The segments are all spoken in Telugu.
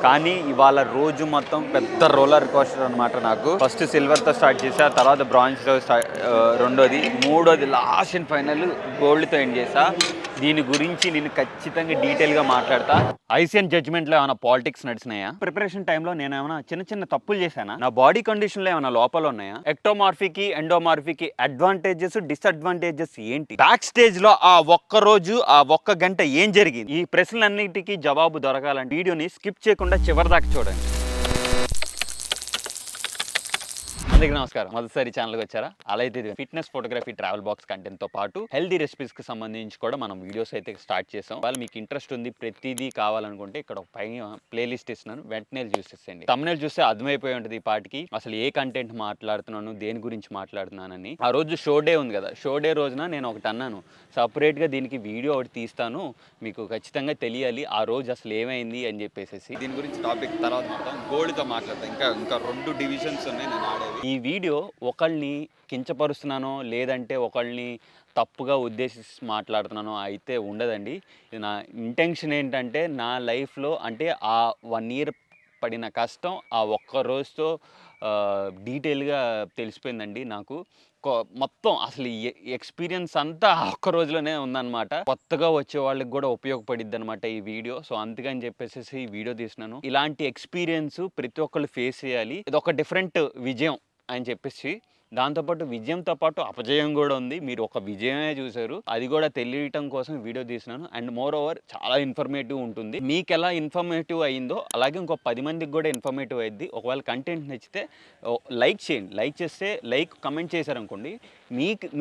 కానీ ఇవాళ రోజు మొత్తం పెద్ద రోలర్ కోస్టర్ అనమాట. నాకు ఫస్ట్ సిల్వర్తో స్టార్ట్ చేసా, తర్వాత బ్రాంజ్తో రెండోది, మూడోది లాస్ట్ అండ్ ఫైనల్ గోల్డ్తో ఎండ్ చేసా. దీని గురించి నేను ఖచ్చితంగా డీటెయిల్గా మాట్లాడతా. ఐసీఎన్ జడ్జ్మెంట్లో ఏమైనా పాలిటిక్స్ నడిచినాయా, ప్రిపరేషన్ టైంలో నేను ఏమైనా చిన్న తప్పులు చేశానా, నా బాడీ కండిషన్లో ఏమైనా లోపాలు ఉన్నాయా, ఎక్టోమార్ఫీకి ఎండోమార్ఫీకి అడ్వాంటేజెస్ డిసడ్వాంటేజెస్ ఏంటి, బ్యాక్ స్టేజ్ లో ఆ ఒక్క రోజు ఆ ఒక్క గంట ఏం జరిగింది, ఈ ప్రశ్నలన్నిటికీ జవాబు దొరకాలంటే వీడియోని స్కిప్ చేయకుండా చివరిదాకా చూడండి. అందరికీ నమస్కారం. మొదటిసారి ఛానల్కి వచ్చారా? అలా అయితే fitness, photography, travel box content తో పాటు హెల్దీ రెసిపీస్ కి సంబంధించి కూడా మనం వీడియోస్ అయితే స్టార్ట్ చేసాం. వాళ్ళు మీకు ఇంట్రెస్ట్ ఉంది, ప్రతిదీ కావాలనుకుంటే ఇక్కడ ఒక పైన ప్లేలిస్ట్ ఇస్తున్నాను, వెంటనే చూసేసేయండి. తమ్మునేలు చూస్తే అర్థమైపోయి ఉంటుంది ఈ పాటికి అసలు ఏ కంటెంట్ మాట్లాడుతున్నాను, దేని గురించి మాట్లాడుతున్నానని. ఆ రోజు షో డే ఉంది కదా, షో డే రోజున నేను ఒకటి అన్నాను, సపరేట్గా దీనికి వీడియో ఒకటి తీస్తాను, మీకు ఖచ్చితంగా తెలియాలి ఆ రోజు అసలు ఏమైంది అని చెప్పేసి. దీని గురించి టాపిక్ తర్వాత మాట్లాడతాం. గోల్డ్తో మాట్లాడతాం. ఇంకా 2 డివిజన్స్ ఉన్నాయి నేను ఆడేవి. ఈ వీడియో ఒకళ్ళని కించపరుస్తున్నానో లేదంటే ఒకళ్ళని తప్పుగా ఉద్దేశించి మాట్లాడుతున్నానో అయితే ఉండదండి. నా ఇంటెన్షన్ ఏంటంటే నా లైఫ్లో అంటే ఆ 1 year పడిన కష్టం ఆ ఒక్క రోజుతో డీటెయిల్గా తెలిసిపోయిందండి నాకు. మొత్తం అసలు ఎక్స్పీరియన్స్ అంతా ఒక్క రోజులోనే ఉందన్నమాట. కొత్తగా వచ్చే వాళ్ళకి కూడా ఉపయోగపడిద్ది అనమాట ఈ వీడియో. సో అందుకని చెప్పేసి ఈ వీడియో తీసినాను. ఇలాంటి ఎక్స్పీరియన్స్ ప్రతి ఒక్కళ్ళు ఫేస్ చేయాలి. ఇది ఒక డిఫరెంట్ విజయం అని చెప్పేసి. దాంతోపాటు విజయంతో పాటు అపజయం కూడా ఉంది. మీరు ఒక విజయమే చూసారు, అది కూడా తెలియటం కోసం వీడియో తీసినాను. అండ్ మోర్ ఓవర్ చాలా ఇన్ఫర్మేటివ్ ఉంటుంది. మీకు ఎలా ఇన్ఫర్మేటివ్ అయిందో అలాగే ఇంకో 10 మందికి కూడా ఇన్ఫర్మేటివ్ అయ్యింది. ఒకవేళ కంటెంట్ నచ్చితే లైక్ చేయండి. లైక్ చేస్తే కమెంట్ చేశారనుకోండి,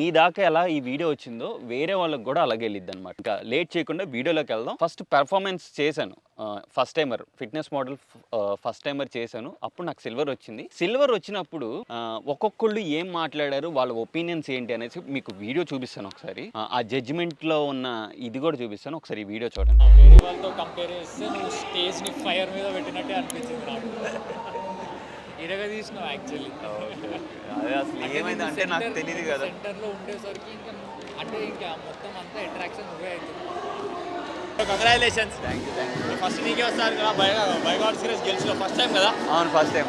మీ దాకా ఎలా ఈ వీడియో వచ్చిందో వేరే వాళ్ళకి కూడా అలాగే వెళ్ళిద్ది అనమాట. ఇంకా లేట్ చేయకుండా వీడియోలోకి వెళ్దాం. ఫస్ట్ పెర్ఫార్మెన్స్ చేశాను, first timer fitness model first timer చేశాను. అప్పుడు నాకు సిల్వర్ వచ్చింది. సిల్వర్ వచ్చినప్పుడు ఒక్కొక్కళ్ళు ఏం మాట్లాడారు, వాళ్ళ ఒపీనియన్స్ ఏంటి అనేసి మీకు వీడియో చూపిస్తాను ఒకసారి. ఆ జడ్జిమెంట్లో ఉన్న ఇది కూడా చూపిస్తాను, ఒకసారి ఈ వీడియో చూడండి. వేరే వాళ్ళతో కంపేర్ చేస్తే నువ్వు స్టేజ్ని ఫైర్ మీద పెట్టినట్టే అనిపించింది నాకు. ఇరగా తీసినావు యాక్చువల్లీ. అదే అసలు ఏమైంది అంటే నాకు తెలియదు కదా. సెంటర్లో ఉండేసరికి ఇంకా మొత్తం అంతా అట్రాక్షన్ నువ్వే అవుతుంది. కంగ్రాచులేషన్స్. Thank you. ఫస్ట్ నీకే వస్తారు కదా, బైగాడ్ సిరీస్ గెలిచిన ఫస్ట్ టైం కదా? అవును, ఫస్ట్ టైం.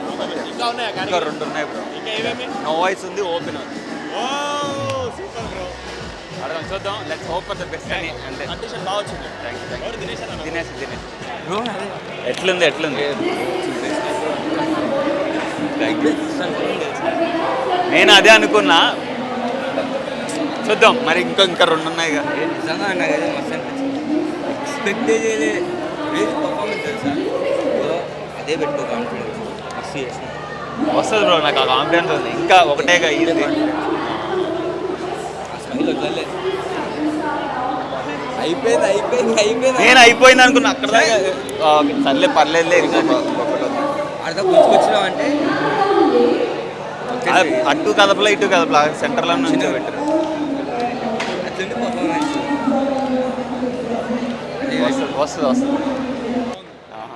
ఇంకా ఉన్నాయా? ఇంకా 2 ఉన్నాయి బ్రో. ఇంకా ఏమేమి? నో వాయిస్ ఉంది, ఓపెన్ ఉంది. ఓ సూపర్ బ్రో. అడగం చూద్దాం. Let's hope for the best అని. అంటే కండిషన్ బాగా వచ్చింది. Thank you. ఎవరు? దినేష్ బ్రో ఎట్లుంది? నేను అదే అనుకున్నా, చూద్దాం. మరి ఇంకా 2 ఉన్నాయి కదా. నిజంగా అన్నా కదా, మస్తు ఎక్స్పెక్ట్ చేయలే. పర్ఫార్మెన్స్ తెలుసా, అదే పెట్టుకో కాన్ఫిడెన్స్. మస్తు చేసిన వస్తుంది బ్రో, నాకు ఆ కాన్ఫిడెన్స్ ఉంది. ఇంకా ఒకటేగా ఇది. ఆ స్మైల్ వదలలే. అయిపోయింది. నేను అయిపోయింది అనుకున్నా అక్కడ. సర్లే పర్లేదులే. అర్థం గుర్తుకొచ్చినావు అంటే అటు కదపలా ఇటు కదపలా, సెంటర్లో నుంచి పెట్టారు. అట్లంటే పర్ఫార్మెన్స్ వస్తుంది.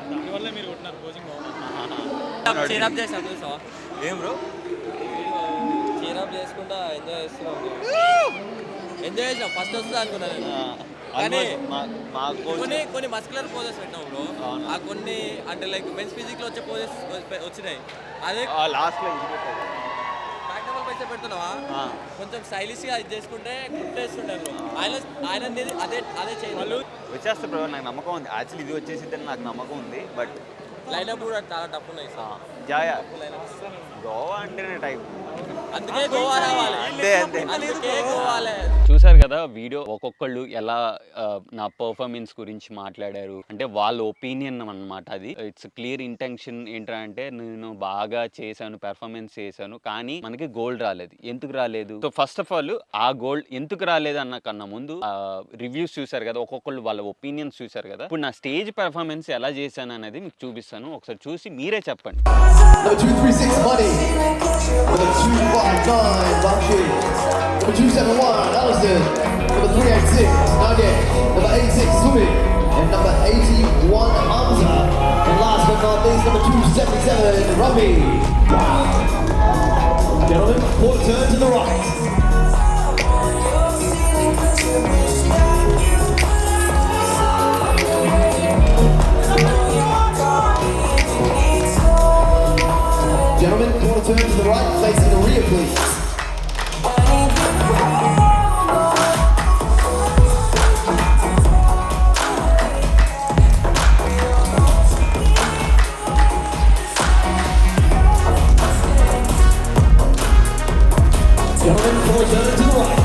దానివల్ల మీరు కొట్టినారు కోచింగ్ బాగుంది. చీరప్ చేసాం చూసావా? ఏం బ్రో? చీరప్ చేసుకుంటా ఎంజాయ్ చేసాం. ఫస్ట్ వస్తుంది అనుకున్నా నేను. కానీ కొన్ని మస్కులర్ పోజెస్ పెట్టినావు బ్రో. ఆ కొన్ని అంటే లైక్ మెన్స్ ఫిజిక్ లో వచ్చే పోజెస్ వచ్చినాయి. అదే లాస్ట్లో బ్యాక్ డబల్ పైసా పెడుతున్నావా, కొంచెం స్టైలిష్ గా ఇది చేసుకుంటే గుర్తేస్తుంటారు. ఆయన అదే చేయాలి. వచ్చేస్తా బ్రో, నాకు నమ్మకం ఉంది. యాక్చువల్లీ ఇది వచ్చేసిద్దని నాకు నమ్మకం ఉంది. బట్ లైనప్ కూడా చాలా టఫ్ ఉన్నాయి సార్. జాయా గోవా అంటేనే టైప్, అందుకే గోవా రావాలి. అంతే. గోవాలే. చూసారు కదా వీడియో, ఒక్కొక్కళ్ళు ఎలా నా పర్ఫార్మెన్స్ గురించి మాట్లాడారు అంటే వాళ్ళ ఒపీనియన్ అన్నమాట. అది ఇట్స్ క్లియర్ ఇంటెన్షన్ ఏంటంటే నేను బాగా చేశాను, పెర్ఫార్మెన్స్ చేశాను, కానీ మనకి గోల్డ్ రాలేదు. ఎందుకు రాలేదు? సో ఫస్ట్ ఆఫ్ ఆల్ ఆ గోల్డ్ ఎందుకు రాలేదు అన్న కన్నా ముందు రివ్యూస్ చూసారు కదా, ఒక్కొక్కళ్ళు వాళ్ళ ఒపీనియన్స్ చూసారు కదా. ఇప్పుడు నా స్టేజ్ పెర్ఫార్మెన్స్ ఎలా చేశాను అనేది మీకు చూపిస్తాను, ఒకసారి చూసి మీరే చెప్పండి. 236 Money with a 259 Bucky, number 271 Alison, number 386 Nugget, number 86 Sumi, and number 81 Hamza, and last but not least number 277 Robbie. Gentlemen, quarter turn to the right. turn to the right, facing the rear, please. Gentlemen, full turn to the right.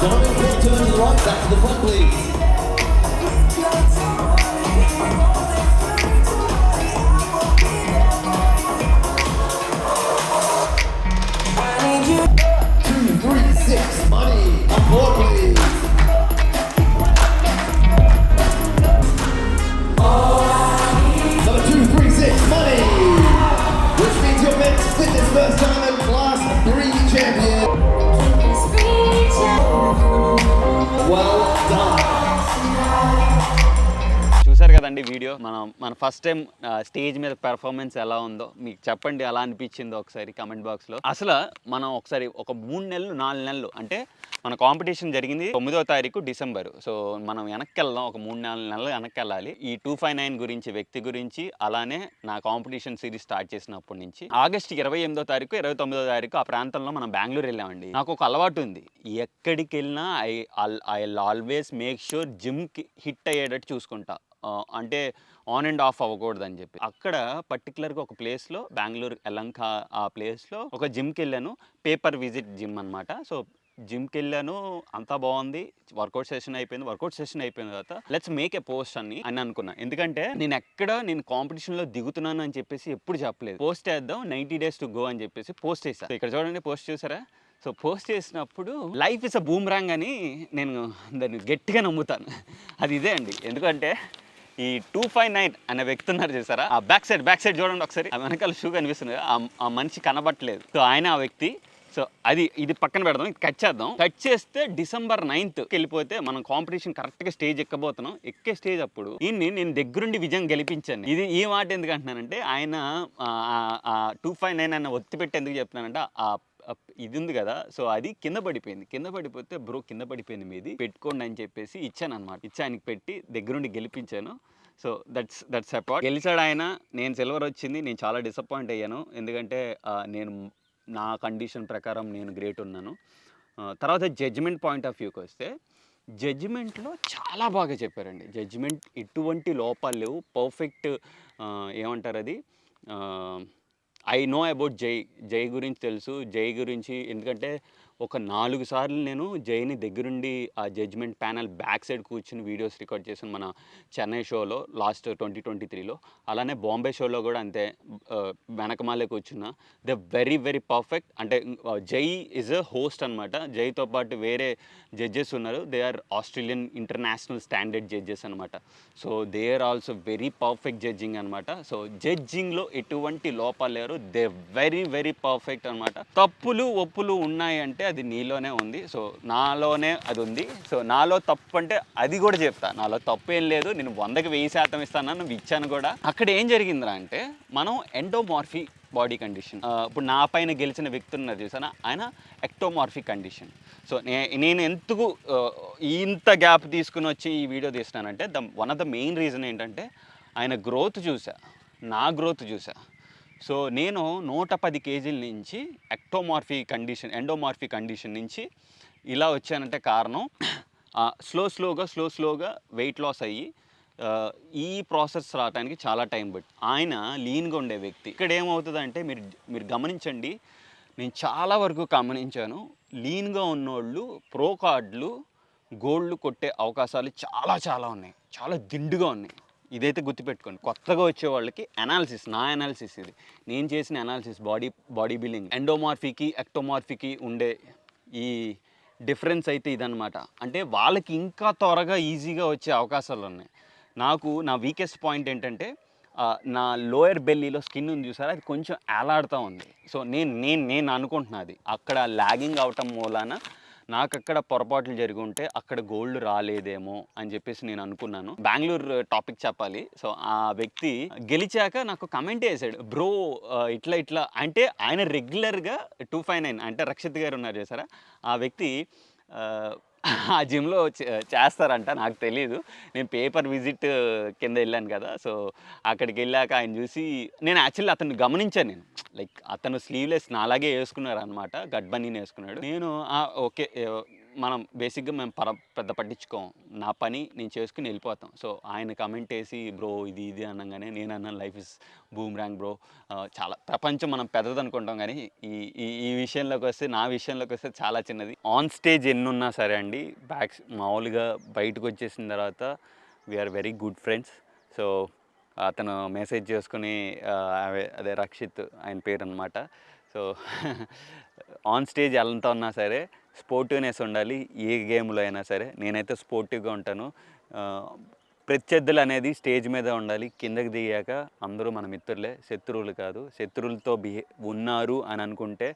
Gentlemen, full turn to the right, back to the front, please. Money on board, please. Number 236, money, which means your men's fitness first time and class 3 champion. Well done. చూసారు కదండి వీడియో. మన ఫస్ట్ టైం స్టేజ్ మీద పెర్ఫార్మెన్స్ ఎలా ఉందో మీకు చెప్పండి, ఎలా అనిపించిందో ఒకసారి కమెంట్ బాక్స్లో. అసలు మనం ఒకసారి ఒక 3 నెలలు 4 నెలలు అంటే మన కాంపిటీషన్ జరిగింది 9వ తారీఖు డిసెంబర్. సో మనం వెనక్కి వెళ్దాం, ఒక 3-4 నెలలు వెనక్కి వెళ్ళాలి. ఈ 259 గురించి, వ్యక్తి గురించి, అలానే నా కాంపిటీషన్ సిరీస్ స్టార్ట్ చేసినప్పటి నుంచి ఆగస్టు 28వ తారీఖు 29వ తారీఖు ఆ ప్రాంతంలో మనం బెంగళూరు వెళ్ళామండి. నాకు ఒక అలవాటు ఉంది, ఎక్కడికి వెళ్ళినా ఐ ఆల్వేస్ మేక్ షూర్ జిమ్కి హిట్ అయ్యేటట్టు చూసుకుంటా. అంటే ఆన్ అండ్ ఆఫ్ అవ్వకూడదని చెప్పి అక్కడ పర్టికులర్గా ఒక ప్లేస్లో బెంగళూరు ఎలంక ఆ ప్లేస్లో ఒక జిమ్కి వెళ్ళాను. పేపర్ విజిట్ జిమ్ అనమాట. సో జిమ్కి వెళ్ళాను, అంతా బాగుంది. వర్కౌట్ సెషన్ అయిపోయిన తర్వాత లెట్స్ మేక్ ఏ పోస్ట్ అని అనుకున్నా. ఎందుకంటే నేను కాంపిటీషన్లో దిగుతున్నాను అని చెప్పేసి ఎప్పుడు చెప్పలేదు. పోస్ట్ చేద్దాం 90 days టు గో అని చెప్పేసి పోస్ట్ చేశాను. ఇక్కడ చూడండి, పోస్ట్ చూసారా? సో పోస్ట్ చేసినప్పుడు లైఫ్ ఇస్ అ బూమ్రాంగ్ అని నేను దాన్ని గట్టిగా నమ్ముతాను. అది ఇదే అండి. ఎందుకంటే ఈ 259 అనే వ్యక్తి ఉన్నారు చూసారా, ఆ బ్యాక్ సైడ్ చూడండి ఒకసారి. ఆ వెనకాల షూ కనిపిస్తుంది, ఆ మనిషి కనబట్టలేదు. సో ఆయన ఆ వ్యక్తి. సో ఇది పక్కన పెడదాం, ఇది కట్ చేద్దాం. కట్ చేస్తే December 9th వెళ్ళిపోతే మనం కాంపిటీషన్ కరెక్ట్గా స్టేజ్ ఎక్కబోతున్నాం. ఎక్కే స్టేజ్ అప్పుడు నేను దగ్గరుండి విజయం గెలిపించాను. ఈ మాట ఎందుకు అంటున్నానంటే, ఆయన 259 అన్న ఒత్తి పెట్టి ఎందుకు చెప్తున్నానంటే, ఇది ఉంది కదా, సో అది కింద పడిపోతే బ్రో కింద పడిపోయింది, మీది పెట్టుకోండి అని చెప్పేసి ఇచ్చాను అనమాట. ఆయనకి పెట్టి దగ్గరుండి గెలిపించాను. So that's apart. గెలిచాడు ఆయన, నేను సిల్వర్ వచ్చింది. నేను చాలా డిసప్పాయింట్ అయ్యాను, ఎందుకంటే నేను నా కండిషన్ ప్రకారం నేను గ్రేట్ ఉన్నాను. తర్వాత జడ్జిమెంట్ పాయింట్ ఆఫ్ వ్యూకి వస్తే, జడ్జిమెంట్లో చాలా బాగా చెప్పారండి. జడ్జిమెంట్ ఎటువంటి లోపాలు లేవు, పర్ఫెక్ట్. ఏమంటారు అది, ఐ నో అబౌట్ జై గురించి తెలుసు. జై గురించి ఎందుకంటే ఒక 4 సార్లు నేను జైని దగ్గరుండి ఆ జడ్జ్మెంట్ ప్యానల్ బ్యాక్ సైడ్ కూర్చుని వీడియోస్ రికార్డ్ చేశాను మన చెన్నై షోలో లాస్ట్ 2023లో. అలానే బాంబే షోలో కూడా అంతే, వెనకమాలే కూర్చున్నా. They very very perfect. అంటే జై ఈజ్ అ హోస్ట్ అనమాట. జైతో పాటు వేరే జడ్జెస్ ఉన్నారు, they are Australian international standard judges అనమాట. So they are also very perfect judging అనమాట. సో జడ్జింగ్లో ఎటువంటి లోపాలు లేరు, దే వెరీ వెరీ పర్ఫెక్ట్ అనమాట. తప్పులు ఒప్పులు ఉన్నాయి అంటే అది నీలోనే ఉంది. సో నాలోనే అది ఉంది. సో నాలో తప్పు అంటే అది కూడా చెప్తా, నాలో తప్పు ఏం లేదు, నేను 100కి 1000% ఇస్తాను, ఇచ్చాను కూడా. అక్కడ ఏం జరిగిందిరా అంటే, మనం ఎండోమార్ఫీ బాడీ కండిషన్, ఇప్పుడు నా పైన గెలిచిన వ్యక్తి ఉన్నారు చూసానా, ఆయన ఎక్టోమార్ఫిక్ కండిషన్. సో నేను ఎందుకు ఇంత గ్యాప్ తీసుకుని వచ్చి ఈ వీడియో తీస్తున్నానంటే, one of the main reason ఏంటంటే, ఆయన గ్రోత్ చూసా, నా గ్రోత్ చూసా. సో నేను 110 kg నుంచి ఎండోమార్ఫీ కండిషన్ నుంచి ఇలా వచ్చానంటే కారణం స్లోగా వెయిట్ లాస్ అయ్యి ఈ ప్రాసెస్ రావడానికి చాలా టైం పట్టి, ఆయన లీన్గా ఉండే వ్యక్తి. ఇక్కడ ఏమవుతుందంటే మీరు గమనించండి, నేను చాలా వరకు గమనించాను, లీన్గా ఉన్నోళ్ళు ప్రో కార్డులు గోల్డ్ కొట్టే అవకాశాలు చాలా ఉన్నాయి, చాలా దిండుగా ఉన్నాయి. ఇదైతే గుర్తుపెట్టుకోండి. కొత్తగా వచ్చే వాళ్ళకి నా అనాలిసిస్ ఇది, నేను చేసిన అనాలిసిస్. బాడీ బిల్డింగ్ ఎండోమార్ఫీకి ఎక్టోమార్ఫీకి ఉండే ఈ డిఫరెన్స్ అయితే ఇదనమాట. అంటే వాళ్ళకి ఇంకా త్వరగా ఈజీగా వచ్చే అవకాశాలు ఉన్నాయి. నా వీకెస్ట్ పాయింట్ ఏంటంటే, నా లోయర్ బెల్లీలో స్కిన్ ఉంది చూసారా, అది కొంచెం ఏలాడుతూ ఉంది. సో నేను అనుకుంటున్నా అది అక్కడ లాగింగ్ అవటం మూలాన నాకు అక్కడ పొరపాట్లు జరిగి ఉంటే అక్కడ గోల్డ్ రాలేదేమో అని చెప్పేసి నేను అనుకున్నాను. బెంగళూరు టాపిక్ చెప్పాలి. సో ఆ వ్యక్తి గెలిచాక నాకు కమెంట్ వేసాడు, బ్రో ఇట్లా ఇట్లా అంటే ఆయన రెగ్యులర్గా 259 అంటే రక్షిత్ గారు ఉన్నారు చేసారా, ఆ వ్యక్తి ఆ జిమ్లో చేస్తారంట, నాకు తెలీదు. నేను పేపర్ విజిట్ కింద వెళ్ళాను కదా, సో అక్కడికి వెళ్ళాక ఆయన చూసి నేను యాక్చువల్లీ అతన్ని గమనించాను. నేను లైక్ అతను స్లీవ్లెస్ నాలాగే వేసుకున్నారు అనమాట, గట్ బనీని వేసుకున్నాడు. నేను ఓకే మనం బేసిక్గా మేము పెద్ద పట్టించుకోం, నా పని నేను చేసుకుని వెళ్ళిపోతాం. సో ఆయన కమెంట్ వేసి బ్రో ఇది ఇది అనగానే నేను అన్నాను, లైఫ్ ఇస్ బూమ్రాంగ్ బ్రో, చాలా ప్రపంచం మనం పెద్దది అనుకుంటాం కానీ ఈ విషయంలోకి వస్తే, నా విషయంలోకి వస్తే చాలా చిన్నది. ఆన్ స్టేజ్ ఎన్నున్నా సరే అండి, మామూలుగా బయటకు వచ్చేసిన తర్వాత we are very good friends. So అతను మెసేజ్ చేసుకుని అదే రక్షిత్ ఆయన పేరు అనమాట. సో ఆన్ స్టేజ్ ఎంత ఉన్నా సరే స్పోర్టివ్నెస్ ఉండాలి, ఏ గేమ్లో అయినా సరే. నేనైతే స్పోర్టివ్గా ఉంటాను. ప్రత్యర్థులు అనేది స్టేజ్ మీద ఉండాలి, కిందకి దిగాక అందరూ మన మిత్రులే, శత్రువులు కాదు. శత్రువులతో ఉన్నారు అని అనుకుంటే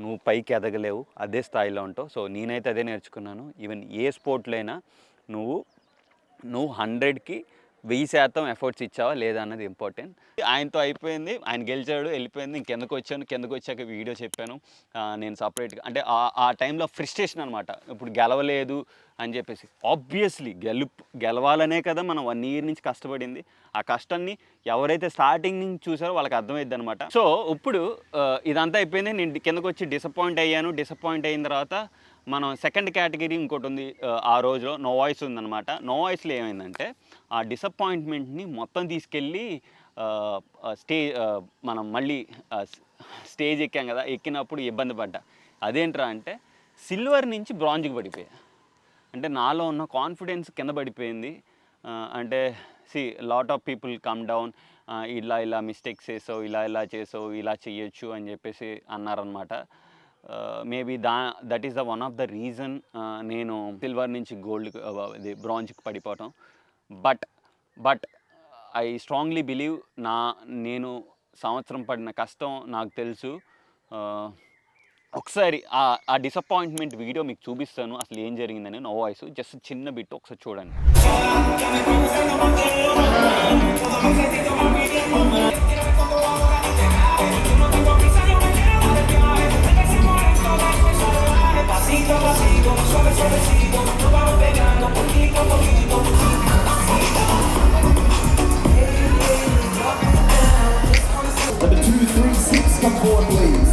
నువ్వు పైకి ఎదగలేవు, అదే స్థాయిలో ఉంటావు. సో నేనైతే అదే నేర్చుకున్నాను. ఈవెన్ ఏ స్పోర్ట్లో అయినా నువ్వు 100కి 1000% ఎఫర్ట్స్ ఇచ్చావా లేదా అన్నది ఇంపార్టెంట్. ఆయనతో అయిపోయింది, ఆయన గెలిచాడు, వెళ్ళిపోయింది. ఇంకెందుకు వచ్చాను, కిందకు వచ్చాక వీడియో చెప్పాను. నేను సపరేట్గా అంటే ఆ టైంలో ఫ్రస్ట్రేషన్ అనమాట, ఇప్పుడు గెలవలేదు అని చెప్పేసి. ఆబ్వియస్లీ గెలవాలనే కదా మనం 1 year నుంచి కష్టపడింది. ఆ కష్టాన్ని ఎవరైతే స్టార్టింగ్ నుంచి చూసారో వాళ్ళకి అర్థమైద్ది అనమాట. సో ఇప్పుడు ఇదంతా అయిపోయింది, నేను కిందకు వచ్చి డిసప్పాయింట్ అయ్యాను. డిసప్పాయింట్ అయిన తర్వాత మనం సెకండ్ కేటగిరీ ఇంకోటి ఉంది, ఆ రోజులో నో వాయిస్ ఉందన్నమాట. నో వాయిస్లో ఏమైందంటే ఆ డిసప్పాయింట్మెంట్ని మొత్తం తీసుకెళ్ళి మనం మళ్ళీ స్టేజ్ ఎక్కాం కదా, ఎక్కినప్పుడు ఇబ్బంది పడ్డా. అదేంట్రా అంటే సిల్వర్ నుంచి బ్రాంజ్కి పడిపోయా. అంటే నాలో ఉన్న కాన్ఫిడెన్స్ కింద పడిపోయింది. అంటే lot of people come down, ఇలా మిస్టేక్స్ చేసావు, ఇలా చేసావు, ఇలా చెయ్యొచ్చు అని చెప్పేసి అన్నారనమాట. Maybe that is the one of the reason నేను సిల్వర్ నుంచి బ్రాంజ్కి పడిపోవటం. బట్ ఐ స్ట్రాంగ్లీ బిలీవ్ నేను సంవత్సరం పడిన కష్టం నాకు తెలుసు. ఒకసారి ఆ డిసప్పాయింట్మెంట్ వీడియో మీకు చూపిస్తాను, అసలు ఏం జరిగిందని. నో వాయిస్ జస్ట్ చిన్న బిట్ ఒకసారి చూడండి. Number 236, come forward, please.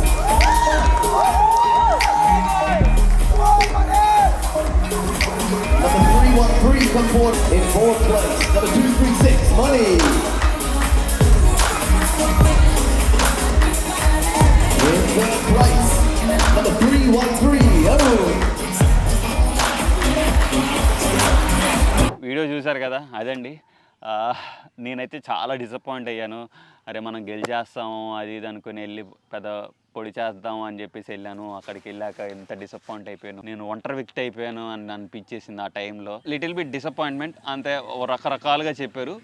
Number 313, come forward in 4th place. Number 236, money. In 3rd place, number 313, Arun. Video చూసారు కదా, అదండి. నేనైతే చాలా డిసప్పాయింట్ అయ్యాను. అరే మనం గెలిచేస్తాము అది ఇది అనుకుని వెళ్ళి పెద్ద పొడి చేద్దాం అని చెప్పేసి వెళ్ళాను. అక్కడికి వెళ్ళాక ఎంత డిసప్పాయింట్ అయిపోయాను, నేను ఒంటరి వ్యక్తి అయిపోయాను అని అనిపించేసింది ఆ టైంలో. లిటిల్ బిట్ డిసప్పాయింట్మెంట్, అంతే రకరకాలుగా చెప్పారు.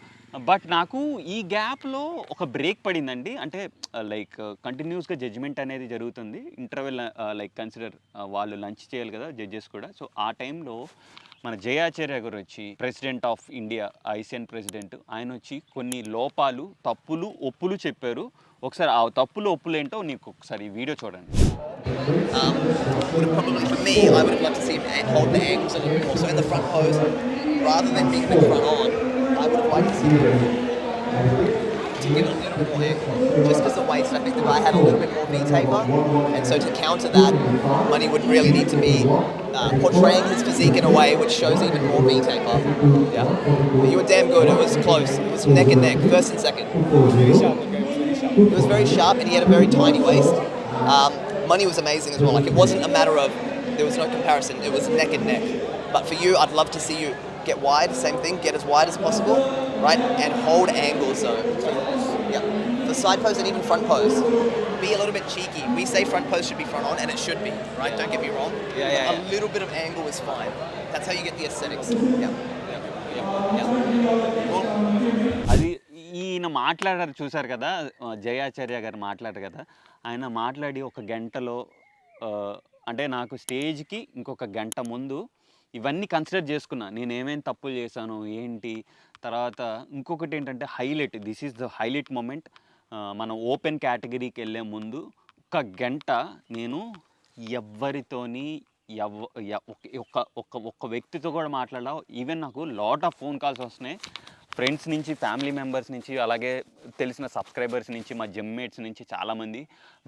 బట్ నాకు ఈ గ్యాప్లో ఒక బ్రేక్ పడిందండి. అంటే లైక్ కంటిన్యూస్గా జడ్జిమెంట్ అనేది జరుగుతుంది. ఇంటర్వెల్ లైక్ కన్సిడర్ వాళ్ళు లంచ్ చేయాలి కదా జడ్జెస్ కూడా. సో ఆ టైంలో మన జయాచార్య గారు వచ్చి, president of India, ICN president, ఆయన వచ్చి కొన్ని లోపాలు, తప్పులు, ఒప్పులు చెప్పారు. ఒకసారి ఆ తప్పులు ఒప్పులు ఏంటో నీకు ఒకసారి ఈ వీడియో చూడండి. Would have probably, for me, I would have loved to see him hold the angles a little bit more. So in the front pose, rather than being a bit front on, I would have liked to see him to give it a little bit more angle. Just because the waist, I think the guy had a little bit more V-taper, and so to counter that, Money would really need to be portraying his physique in a way which shows even more V-taper. Yeah, but you were damn good. It was close. It was neck and neck, first and second. It was very sharp, and he had a very tiny waist. Money was amazing as well. Like, it wasn't a matter of, there was no comparison. It was neck and neck. But for you, I'd love to see you get wide, same thing, get as wide as possible, right? And hold angles, so, yeah. The side pose and even front pose, be a little bit cheeky. We say front pose should be front on, and it should be, right? Don't get me wrong. Yeah. A little bit of angle is fine. That's how you get the aesthetics. Yeah. Cool. అది ఈయన మాట్లాడారు చూసారు కదా, జయాచార్య గారు మాట్లాడారు కదా. ఆయన మాట్లాడి 1 గంటలో అంటే నాకు స్టేజ్కి ఇంకొక గంట ముందు ఇవన్నీ కన్సిడర్ చేసుకున్నా, నేను ఏమేమి తప్పులు చేశాను ఏంటి. తర్వాత ఇంకొకటి ఏంటంటే highlight, this is the highlight moment. మనం ఓపెన్ కేటగిరీకి వెళ్ళే ముందు ఒక గంట నేను ఎవ్వరితోని ఒక్క వ్యక్తితో కూడా మాట్లాడా. ఈవెన్ నాకు లాట్ ఆఫ్ ఫోన్ కాల్స్ వస్తున్నాయి ఫ్రెండ్స్ నుంచి, ఫ్యామిలీ మెంబర్స్ నుంచి, అలాగే తెలిసిన సబ్స్క్రైబర్స్ నుంచి, మా జిమ్మేట్స్ నుంచి చాలామంది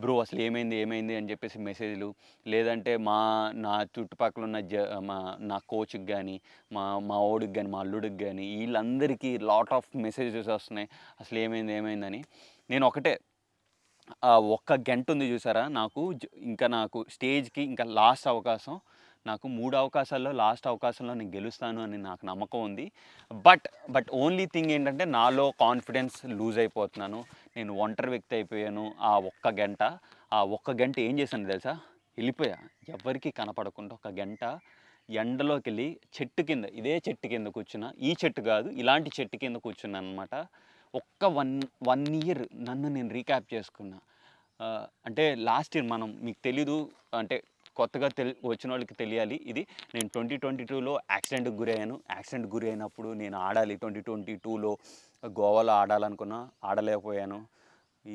బ్రో అసలు ఏమైంది అని చెప్పేసి మెసేజ్లు, లేదంటే నా చుట్టుపక్కల ఉన్న నా కోచ్కి కానీ, మా ఓడికి కానీ, మా అల్లుడికి కానీ, వీళ్ళందరికీ లాట్ ఆఫ్ మెసేజెస్ వస్తున్నాయి అసలు ఏమైందని. నేను ఒకటే, ఒక్క గంట ఉంది చూసారా, నాకు స్టేజ్కి ఇంకా లాస్ట్ అవకాశం. నాకు 3 అవకాశాల్లో లాస్ట్ అవకాశంలో నేను గెలుస్తాను అని నాకు నమ్మకం ఉంది. బట్ ఓన్లీ థింగ్ ఏంటంటే నాలో కాన్ఫిడెన్స్ లూజ్ అయిపోతున్నాను. నేను ఒంటరి వ్యక్తి అయిపోయాను. ఆ ఒక్క గంట ఏం చేశాను తెలుసా, వెళ్ళిపోయా ఎవరికి కనపడకుండా ఒక గంట ఎండలోకి వెళ్ళి చెట్టు కింద, ఇదే చెట్టు కింద కూర్చున్నా. ఈ చెట్టు కాదు, ఇలాంటి చెట్టు కింద కూర్చున్నాను అనమాట. ఒక్క వన్ ఇయర్ నన్ను నేను రీక్యాప్ చేసుకున్నా. అంటే లాస్ట్ ఇయర్ మీకు తెలీదు, అంటే కొత్తగా వచ్చిన వాళ్ళకి తెలియాలి ఇది. నేను 2022లో యాక్సిడెంట్కి గురయ్యాను. యాక్సిడెంట్కి గురి అయినప్పుడు నేను ఆడాలి 2022లో గోవాలో ఆడాలనుకున్నా, ఆడలేకపోయాను.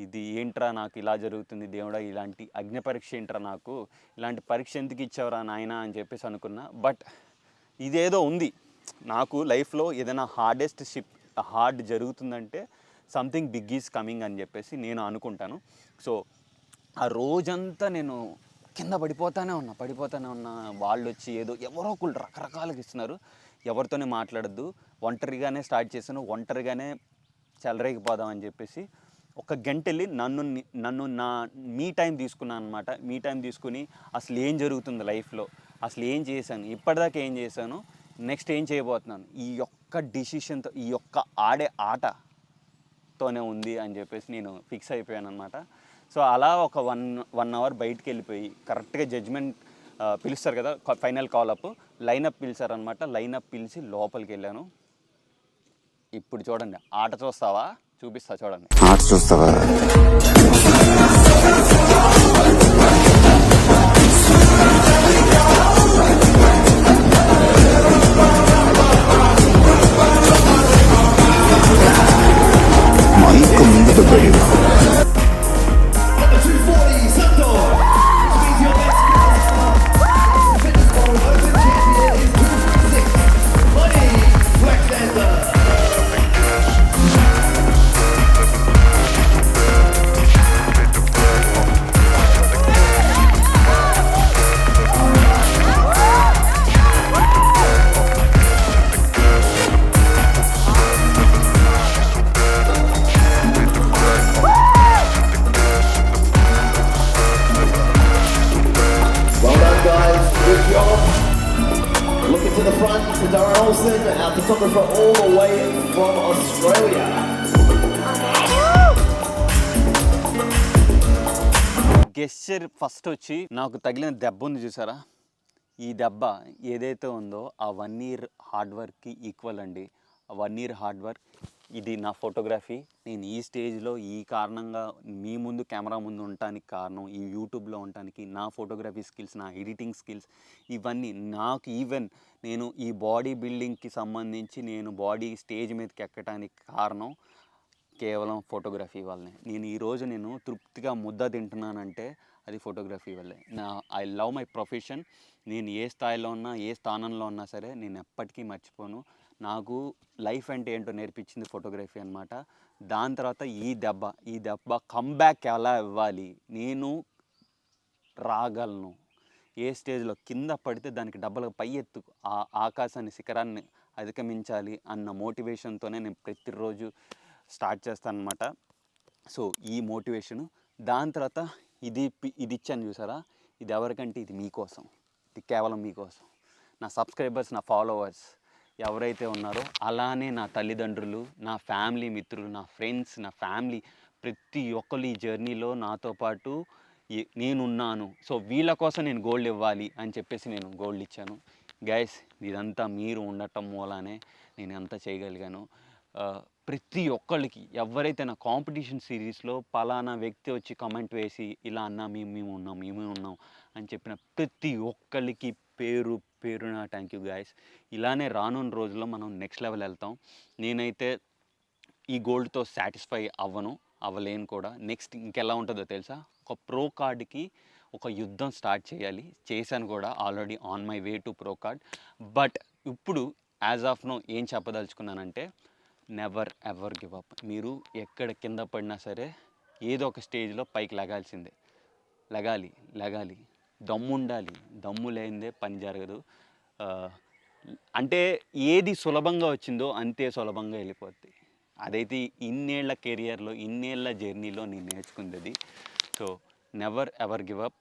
ఇది ఏంట్రా నాకు ఇలా జరుగుతుంది దేవుడా, ఇలాంటి అగ్ని పరీక్ష ఏంట్రా, నాకు ఇలాంటి పరీక్ష ఎందుకు ఇచ్చావురా నాయనా అని చెప్పేసి అనుకున్నా. బట్ ఇదేదో ఉంది నాకు లైఫ్లో, ఏదైనా హార్డ్ జరుగుతుందంటే సంథింగ్ బిగ్ ఈజ్ కమింగ్ అని చెప్పేసి నేను అనుకుంటాను. సో ఆ రోజంతా నేను కింద పడిపోతానే ఉన్నా. వాళ్ళు వచ్చి ఎవరో ఒకళ్ళు రకరకాలుగా ఇస్తున్నారు. ఎవరితోనే మాట్లాడద్దు, ఒంటరిగానే స్టార్ట్ చేశాను, ఒంటరిగానే చెలరేగిపోదామని చెప్పేసి ఒక గంట వెళ్ళి నన్ను నా మీ టైం తీసుకున్నాను అనమాట. మీ టైం తీసుకుని అసలు ఏం జరుగుతుంది లైఫ్లో, అసలు ఏం చేశాను, ఇప్పటిదాకా ఏం చేశాను, నెక్స్ట్ ఏం చేయబోతున్నాను, ఈ యొక్క డిసిషన్తో, ఈ యొక్క ఆడే ఆటతోనే ఉంది అని చెప్పేసి నేను ఫిక్స్ అయిపోయాను అనమాట. సో అలా ఒక వన్ అవర్ బయటికి వెళ్ళిపోయి కరెక్ట్గా జడ్జ్మెంట్ పిలుస్తారు కదా, ఫైనల్ కాలప్, లైనప్ పిలిచారనమాట. లైనప్ పిలిచి లోపలికి వెళ్ళాను. ఇప్పుడు చూడండి, ఆట చూస్తావా, చూపిస్తా చూడండి. ఆట చూస్తావా? మైకు ముందుకు పోయి Number 240, Sandor. Which means your next fitness model open champion is 236, Money Flexander. Well done, guys. Good job. Looking to the front to Darren Olsen, our photographer all the way from Australia. Gesture first వచ్చి నాకు తగిలిన దెబ్బ ఉంది చూసారా, ఈ దెబ్బ ఏదైతే ఉందో ఆ 1 year హార్డ్ వర్క్కి ఈక్వల్ అండి. ఆ 1 year హార్డ్ వర్క్, ఇది నా ఫోటోగ్రఫీ. నేను ఈ స్టేజ్లో ఈ కారణంగా మీ ముందు కెమెరా ముందు ఉండటానికి కారణం, ఈ యూట్యూబ్లో ఉండటానికి నా ఫోటోగ్రఫీ స్కిల్స్, నా ఎడిటింగ్ స్కిల్స్, ఇవన్నీ నాకు. ఈవెన్ నేను ఈ బాడీ బిల్డింగ్కి సంబంధించి నేను బాడీ స్టేజ్ మీదకి ఎక్కడానికి కారణం కేవలం ఫోటోగ్రఫీ వల్లనే. ఈరోజు నేను తృప్తిగా ముద్ద తింటున్నానంటే అది ఫోటోగ్రఫీ వల్లే. I love my profession. నేను ఏ స్థాయిలో ఉన్నా, ఏ స్థానంలో ఉన్నా సరే నేను ఎప్పటికీ మర్చిపోను. నాకు లైఫ్ అంటే ఏంటో నేర్పించింది ఫోటోగ్రఫీ అనమాట. దాని తర్వాత ఈ దెబ్బ కంబ్యాక్ ఎలా ఇవ్వాలి, నేను రాగలను, ఏ స్టేజ్లో కింద పడితే దానికి డబ్బులు పై ఎత్తు, ఆ ఆకాశాన్ని, శిఖరాన్ని అధిగమించాలి అన్న మోటివేషన్తోనే నేను ప్రతిరోజు స్టార్ట్ చేస్తాను అనమాట. సో ఈ మోటివేషను. దాని తర్వాత ఇది ఇచ్చాను చూసారా, ఇది ఎవరికంటే ఇది మీకోసం, ఇది కేవలం మీకోసం. నా సబ్స్క్రైబర్స్, నా ఫాలోవర్స్ ఎవరైతే ఉన్నారో, అలానే నా తల్లిదండ్రులు, నా ఫ్యామిలీ మిత్రులు, నా ఫ్రెండ్స్, నా ఫ్యామిలీ, ప్రతి ఒక్కరు ఈ జర్నీలో నాతో పాటు నేనున్నాను. సో వీళ్ళ కోసం నేను గోల్డ్ ఇవ్వాలి అని చెప్పేసి నేను గోల్డ్ ఇచ్చాను. గైస్, ఇదంతా మీరు ఉండటం మూలానే నేను అంతా చేయగలిగాను. ప్రతి ఒక్కళ్ళకి ఎవరైతే నా కాంపిటీషన్ సిరీస్లో పలానా వ్యక్తి వచ్చి కమెంట్ వేసి ఇలా అన్నా మేము ఉన్నాం అని చెప్పిన ప్రతి ఒక్కళ్ళకి పేరున థ్యాంక్ యూ గైస్. ఇలానే రానున్న రోజుల్లో మనం నెక్స్ట్ లెవెల్ వెళ్తాం. నేనైతే ఈ గోల్డ్తో సాటిస్ఫై అవ్వలేను కూడా. నెక్స్ట్ ఇంకెలా ఉంటుందో తెలుసా, ఒక ప్రో కార్డ్కి ఒక యుద్ధం స్టార్ట్ చేయాలి. చేశాను కూడా already, on my way to pro card. But ఇప్పుడు యాజ్ ఆఫ్ నో ఏం చెప్పదలుచుకున్నానంటే, నెవర్ ఎవర్ గివ్ అప్. మీరు ఎక్కడ కింద పడినా సరే ఏదో ఒక స్టేజ్లో పైకి లెగాల్సిందే. లెగాలి, దమ్ము ఉండాలి. దమ్ము లేనిదే పని జరగదు. అంటే ఏది సులభంగా వచ్చిందో అంతే సులభంగా వెళ్ళిపోద్ది. అదైతే ఇన్నేళ్ల కెరియర్లో, ఇన్నేళ్ల జర్నీలో నేను నేర్చుకుంది అది. So never ever give up.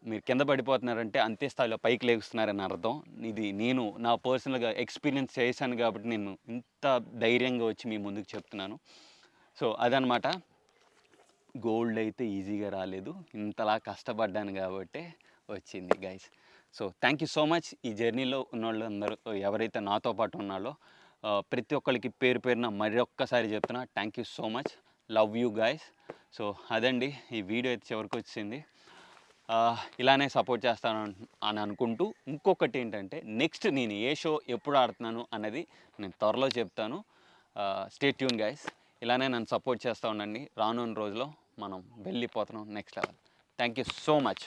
మీరు కింద పడిపోతున్నారంటే అంతే స్థాయిలో పైకి లేస్తున్నారని అర్థం. ఇది నేను నా పర్సనల్గా ఎక్స్పీరియన్స్ చేశాను కాబట్టి నేను ఇంత ధైర్యంగా వచ్చి మీ ముందుకు చెప్తున్నాను. సో అదనమాట. గోల్డ్ అయితే ఈజీగా రాలేదు, ఇంతలా కష్టపడ్డాను కాబట్టి వచ్చింది guys. So thank you so much. ఈ జర్నీలో ఉన్న వాళ్ళందరూ ఎవరైతే నాతో పాటు ఉన్నారో ప్రతి ఒక్కరికి పేరున మరొక్కసారి చెప్తున్నా thank you so much. Love you guys. So అదండి, ఈ వీడియో అయితే చివరికి వచ్చింది. ఇలానే సపోర్ట్ చేస్తాను అని అనుకుంటూ, ఇంకొకటి ఏంటంటే నెక్స్ట్ నేను ఏ షో ఎప్పుడు ఆడుతున్నాను అన్నది నేను త్వరలో చెప్తాను. Stay tune guys. ఇలానే నన్ను సపోర్ట్ చేస్తూ ఉండండి. రానున్న రోజులో మనం వెళ్ళిపోతున్నాం next level. Thank you so much.